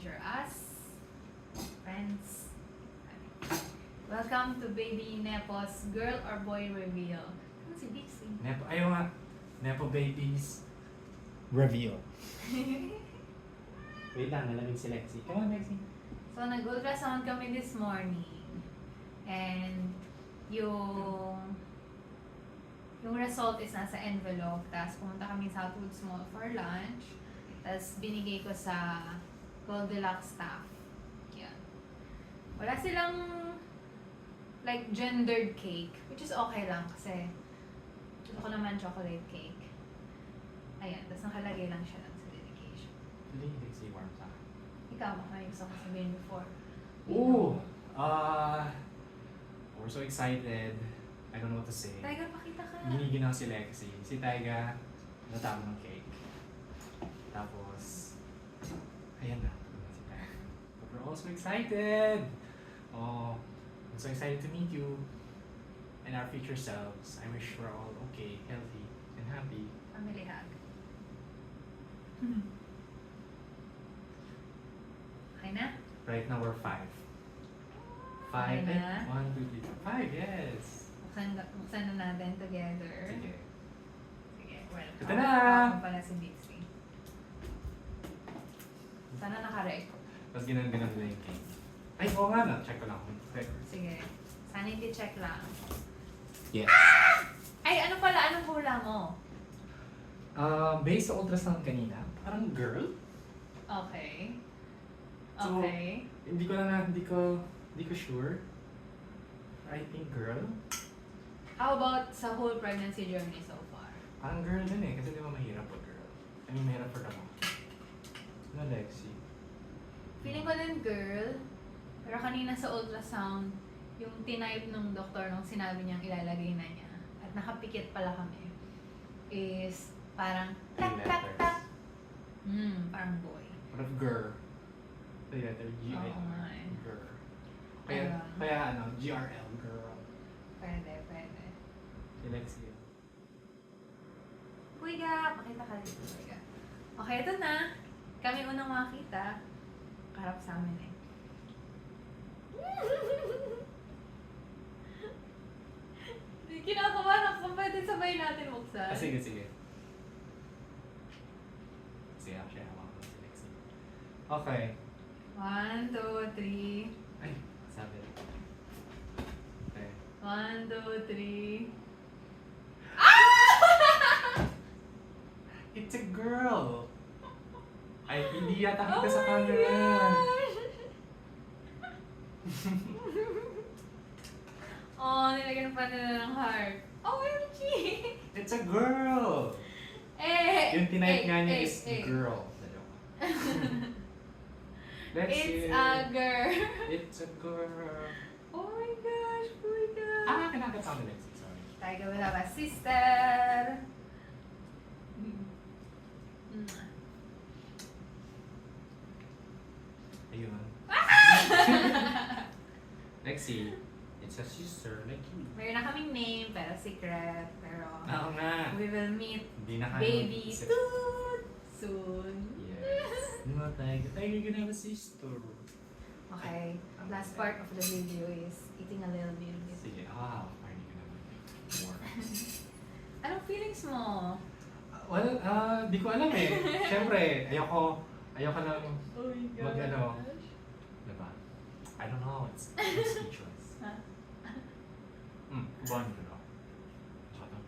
picture us. Friends. Welcome to Baby Nepo's Girl or Boy Reveal. Ano si Dixie? Nepo, ayaw nga. Nepo babies. Reveal. Wait lang, nalamig si Lexi. Come on, Lexi. So, nag-ultrasound kami this morning. And yung result is nasa envelope. Tapos pumunta kami sa Southwoods Mall for lunch. Tapos binigay ko sa Goldilocks staff. Yan. Wala silang like gendered cake, which is okay lang kasi gusto ko naman chocolate cake. Ayan, tapos nakalagay lang siya lang sa dedication. Hindi, Lexi, warm sa akin. Ikaw, may gusto ko sabihin before. Ooh! We're so excited. I don't know what to say. Taiga, pakita ka. Ginigin ako si Lexi. Si Taiga, natama ng cake. Tapos, ayan na. Si Taiga. But we're all so excited! Oh, I'm so excited to meet you and our future selves. I wish we're all okay, healthy, and happy. Family hug. Okay na? Right now, we're 5. 5? Okay na? 1, 2, 3, 5, yes! Buksan na natin together. Sige. Sige, well. Ito na! Ako pala si Dixie. Sana naka-record. Tapos ginan-ginan nila yung cake. Ay, oo nga na. Check ko lang. Okay. Sige. Sanity check lang. Yes. Ay, ano pala? Anong hula mo? Based sa ultrasound kanina, parang girl. Okay. So, Okay. Hindi ko sure. I think girl. How about sa whole pregnancy journey so far? Parang girl din eh, kasi di ba mahirap for girl. I mean, mahirap for the mom. Ano, Lexi? Feeling ko din girl. Pero kanina sa ultrasound, yung tinype nung doktor nung sinabi niyang ilalagay na niya, at nakapikit pala kami, is parang tak tak tak. Parang boy. What of girl? The letter G. Oo nga eh. Girl. Kaya ano, GRL, girl. Pwede. Si Lexi. Puiga! Pakita ka dito, Puiga. Okay, ito na. Kami unang makita. Karap sa amin eh. Kinakabahan ako kung pwede sabay natin buksan. Sige. Sige, actually, hawa ko si Lexi. Okay. 1, 2, 3. Ay, sabi. Okay. 1, 2, 3. It's a girl! Ay, hindi yata kita sa my camera. gosh! Oh, nilagyan pa nila ng heart. OMG! It's a girl! Yung tinipe nga niya is girl. Let's It's see. a girl. It's a girl. Oh my gosh, Puiga! Kinagat sa akin, Lexi. Sorry. Tiger will have a sister. Ayun. Lexi, it's a sister like you. Meron na kaming name, pero secret. Pero Oo nga. we will meet Hindi na baby soon. Yes. Di ba, Tiger? Tiger, you can have a sister. Okay, last part of the video is eating a little bit. Sige. Parang hindi ka naman. More. Anong feelings mo? Well, di ko alam eh. Siyempre, ayoko lang Oh my Mag-ano? Diba? I don't know. It's speechless. Kubahan ko na. Tsaka.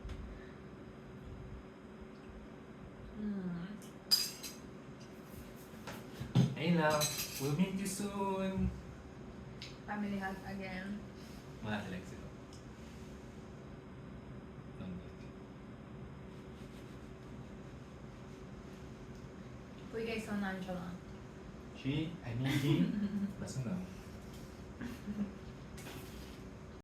Ayun lang. We'll meet you soon. Family hug again. Wala si Lexi. Uy guys, so nonchalant. She, I mean he. Basta na.